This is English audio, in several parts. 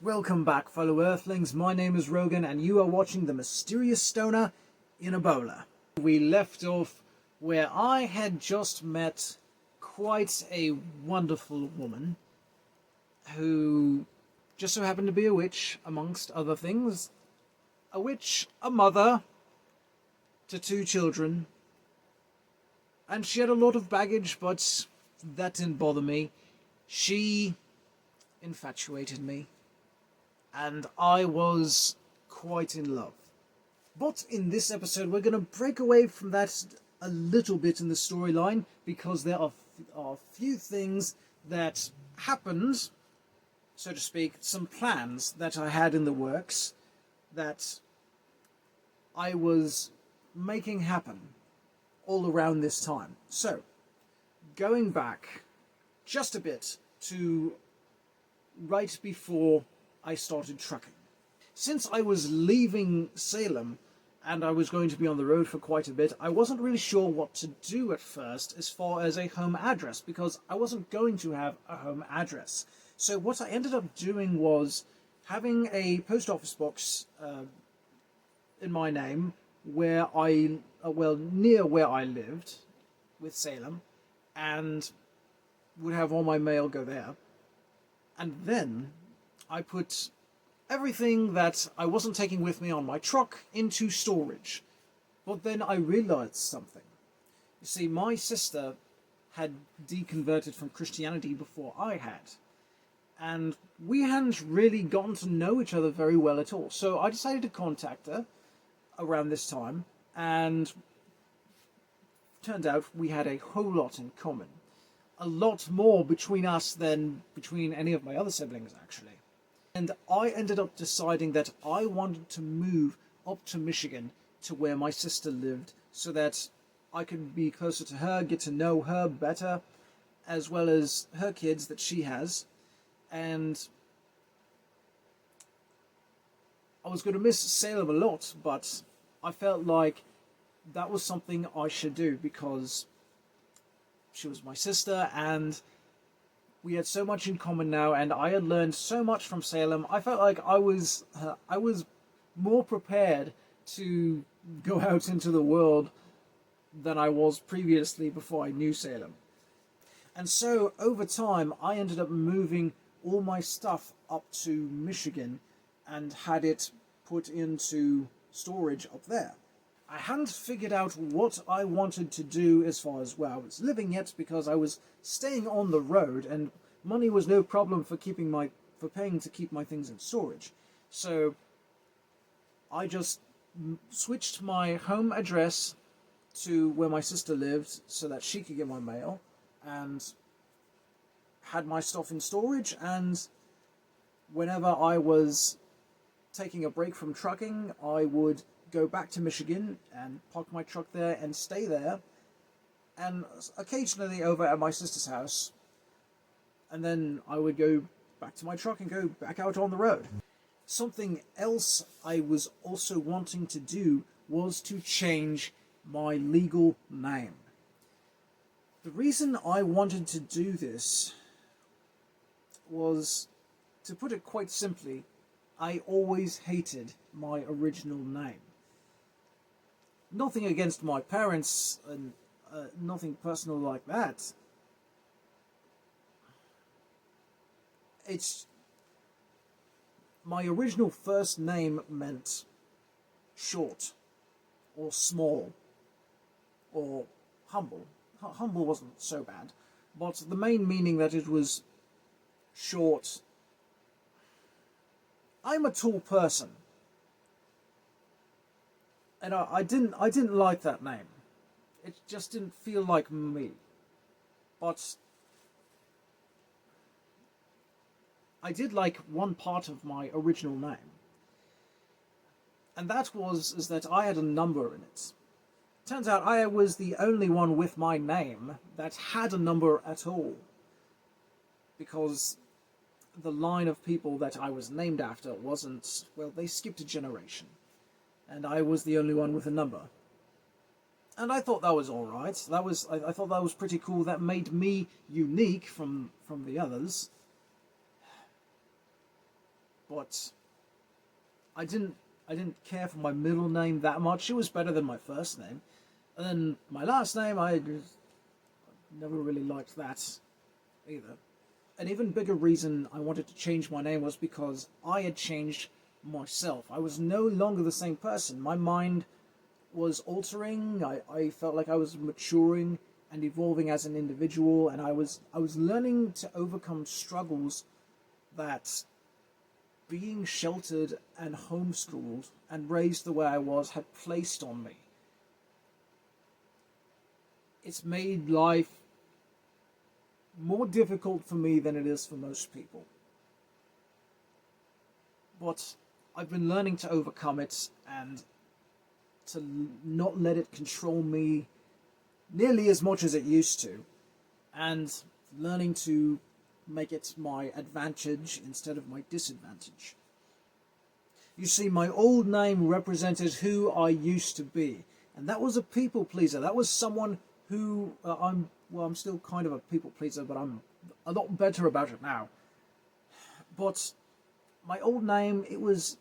Welcome back, fellow Earthlings. My name is Rogan, and you are watching The Mysterious Stoner in Ebola. We left off where I had just met quite a wonderful woman who just so happened to be a witch, amongst other things. A witch, a mother to two children, and she had a lot of baggage, but that didn't bother me. She infatuated me, and I was quite in love. But in this episode, we're going to break away from that a little bit in the storyline, because there are a few things that happened, so to speak, some plans that I had in the works that I was making happen all around this time. So, going back just a bit to right before I started trucking. Since I was leaving Salem and I was going to be on the road for quite a bit, I wasn't really sure what to do at first as far as a home address, because I wasn't going to have a home address. So what I ended up doing was having a post office box in my name where near where I lived with Salem, and would have all my mail go there. And then I put everything that I wasn't taking with me on my truck into storage. But then I realized something. You see, my sister had deconverted from Christianity before I had, and we hadn't really gotten to know each other very well at all. So I decided to contact her around this time, and turned out we had a whole lot in common. A lot more between us than between any of my other siblings, actually. And I ended up deciding that I wanted to move up to Michigan to where my sister lived, so that I could be closer to her, get to know her better, as well as her kids that she has. And I was going to miss Salem a lot, but I felt like that was something I should do, because she was my sister and we had so much in common now, and I had learned so much from Salem. I felt like I was more prepared to go out into the world than I was previously before I knew Salem. And so over time I ended up moving all my stuff up to Michigan and had it put into storage up there. I hadn't figured out what I wanted to do as far as where I was living yet, because I was staying on the road and money was no problem for paying to keep my things in storage. So I just switched my home address to where my sister lived so that she could get my mail, and had my stuff in storage. And whenever I was taking a break from trucking, I would go back to Michigan and park my truck there and stay there, and occasionally over at my sister's house, and then I would go back to my truck and go back out on the road. Something else I was also wanting to do was to change my legal name. The reason I wanted to do this was, to put it quite simply, I always hated my original name. Nothing against my parents, and nothing personal like that. It's my original first name meant short, or small, or humble. Humble wasn't so bad, but the main meaning that it was short. I'm a tall person, and I didn't like that name. It just didn't feel like me. But I did like one part of my original name, and that is that I had a number in it. Turns out I was the only one with my name that had a number at all, because the line of people that I was named after wasn't, well, they skipped a generation, and I was the only one with a number. And I thought that was alright. I thought that was pretty cool. That made me unique from the others. but I didn't care for my middle name that much. It was better than my first name. And then my last name, I just never really liked that either. An even bigger reason I wanted to change my name was because I had changed myself. I was no longer the same person. My mind was altering. I felt like I was maturing and evolving as an individual, and I was learning to overcome struggles that being sheltered and homeschooled and raised the way I was had placed on me. It's made life more difficult for me than it is for most people. But I've been learning to overcome it and to not let it control me nearly as much as it used to, and learning to make it my advantage instead of my disadvantage. You see, my old name represented who I used to be, and that was a people pleaser. That was someone who I'm still kind of a people pleaser, but I'm a lot better about it now. But my old name, it was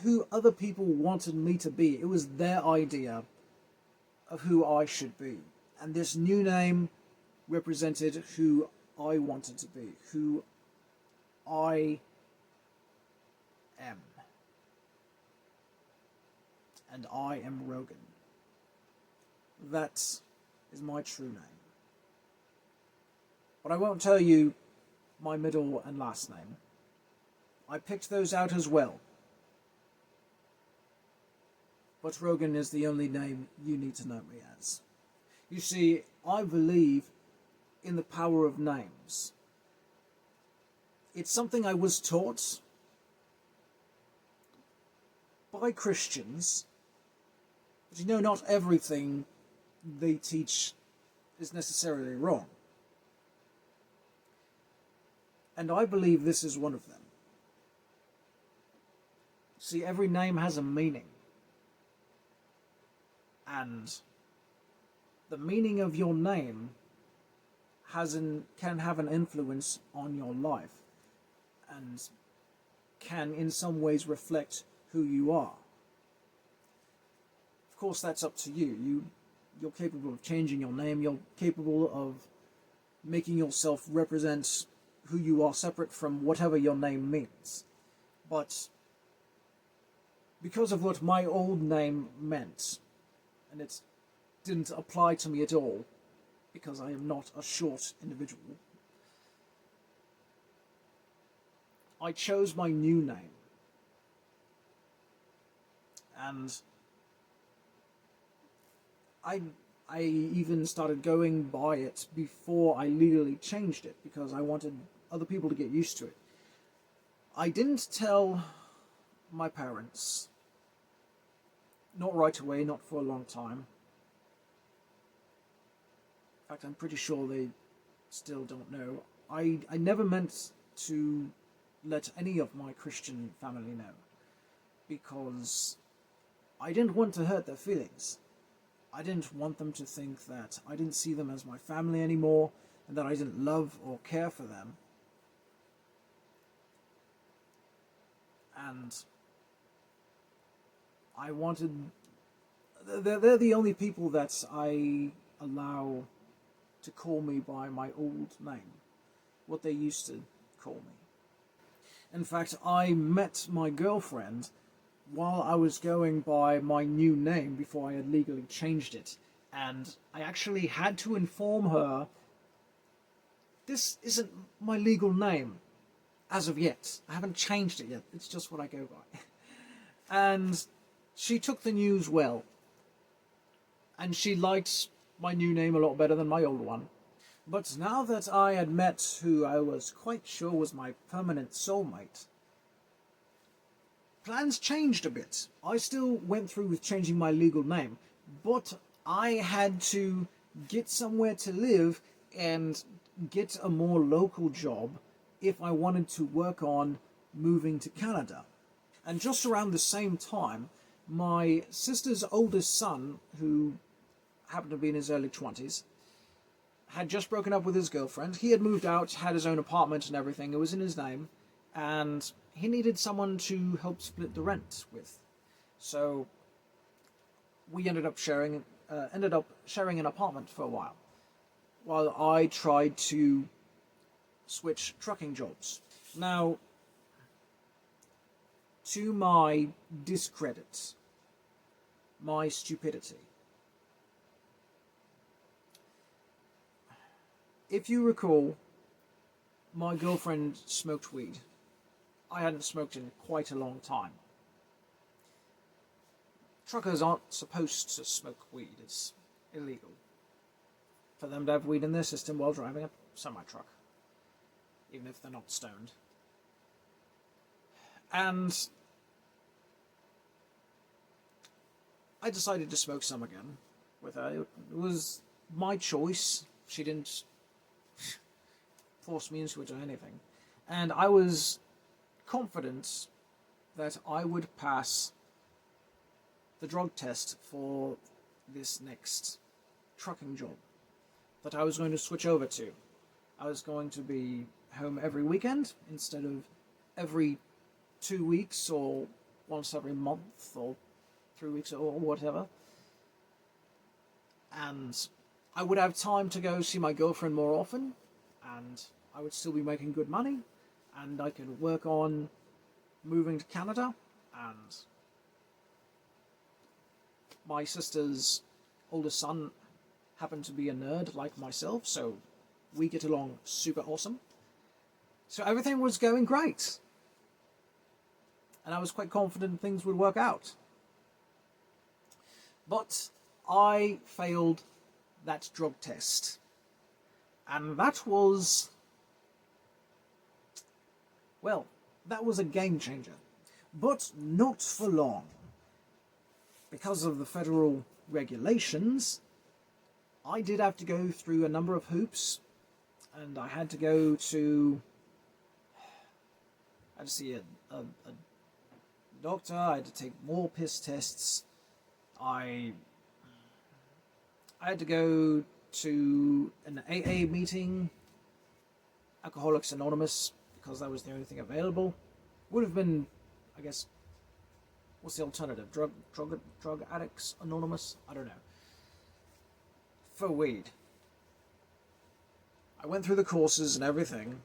who other people wanted me to be. It was their idea of who I should be. And this new name represented who I wanted to be, who I am. And I am Rogan. That is my true name. But I won't tell you my middle and last name. I picked those out as well. But Rogan is the only name you need to know me as. You see, I believe in the power of names. It's something I was taught by Christians, but you know, not everything they teach is necessarily wrong. And I believe this is one of them. See, every name has a meaning. And the meaning of your name can have an influence on your life and can in some ways reflect who you are. Of course, that's up to you. You're capable of changing your name. You're capable of making yourself represent who you are separate from whatever your name means. But because of what my old name meant, and it didn't apply to me at all, because I am not a short individual, I chose my new name. And I even started going by it before I legally changed it, because I wanted other people to get used to it. I didn't tell my parents, not right away, not for a long time. In fact, I'm pretty sure they still don't know. I never meant to let any of my Christian family know, because I didn't want to hurt their feelings. I didn't want them to think that I didn't see them as my family anymore, and that I didn't love or care for them. And I wanted... They're the only people that I allow to call me by my old name, what they used to call me. In fact, I met my girlfriend while I was going by my new name before I had legally changed it, and I actually had to inform her, this isn't my legal name as of yet. I haven't changed it yet. It's just what I go by. And she took the news well, and she liked my new name a lot better than my old one. But now that I had met who I was quite sure was my permanent soulmate, plans changed a bit. I still went through with changing my legal name, but I had to get somewhere to live and get a more local job if I wanted to work on moving to Canada. And just around the same time, my sister's oldest son, who happened to be in his early 20s, had just broken up with his girlfriend. He had moved out, had his own apartment and everything. It was in his name. and he needed someone to help split the rent with. So we ended up sharing an apartment for a while I tried to switch trucking jobs. Now, to my discredit, my stupidity, if you recall, my girlfriend smoked weed. I hadn't smoked in quite a long time. Truckers aren't supposed to smoke weed. It's illegal for them to have weed in their system while driving a semi-truck, even if they're not stoned. And I decided to smoke some again with her. It was my choice. She didn't force me into it or anything. And I was confident that I would pass the drug test for this next trucking job that I was going to switch over to. I was going to be home every weekend instead of every 2 weeks or once every month or 3 weeks or whatever. And I would have time to go see my girlfriend more often, and I would still be making good money, and I could work on moving to Canada. And my sister's oldest son happened to be a nerd like myself, so we get along super awesome. So everything was going great. And I was quite confident things would work out. But I failed that drug test. And that was, well, that was a game changer. But not for long. Because of the federal regulations, I did have to go through a number of hoops, and I had to go to, I had to see a doctor, I had to take more piss tests, I had to go to an AA meeting, Alcoholics Anonymous, because that was the only thing available. Would have been, I guess, what's the alternative? Drug Addicts Anonymous? I don't know. For weed. I went through the courses and everything,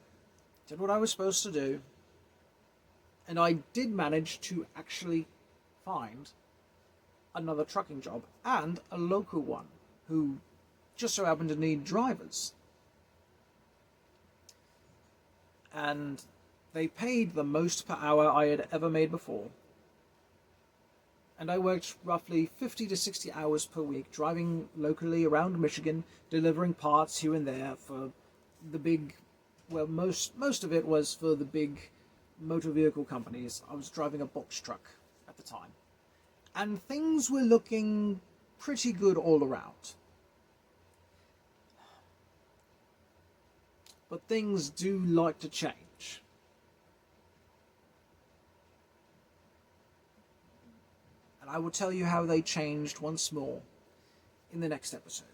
did what I was supposed to do, and I did manage to actually find another trucking job, and a local one, who just so happened to need drivers. And they paid the most per hour I had ever made before. And I worked roughly 50 to 60 hours per week, driving locally around Michigan, delivering parts here and there for the big, well, most of it was for the big motor vehicle companies. I was driving a box truck at the time. And things were looking pretty good all around. But things do like to change. And I will tell you how they changed once more in the next episode.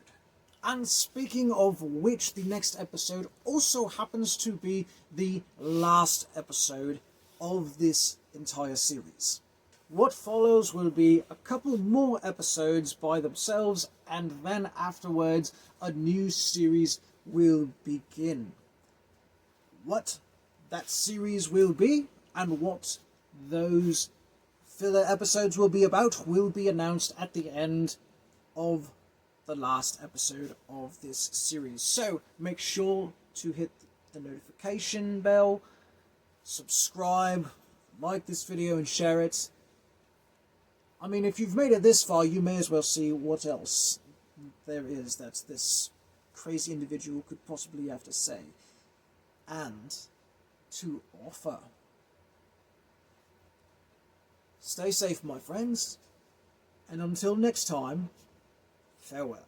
And speaking of which, the next episode also happens to be the last episode of this entire series. What follows will be a couple more episodes by themselves, and then afterwards a new series will begin. What that series will be and what those filler episodes will be about will be announced at the end of the last episode of this series. So make sure to hit the notification bell, subscribe, like this video and share it. I mean, if you've made it this far, you may as well see what else there is that this crazy individual could possibly have to say and to offer. Stay safe, my friends, and until next time, farewell.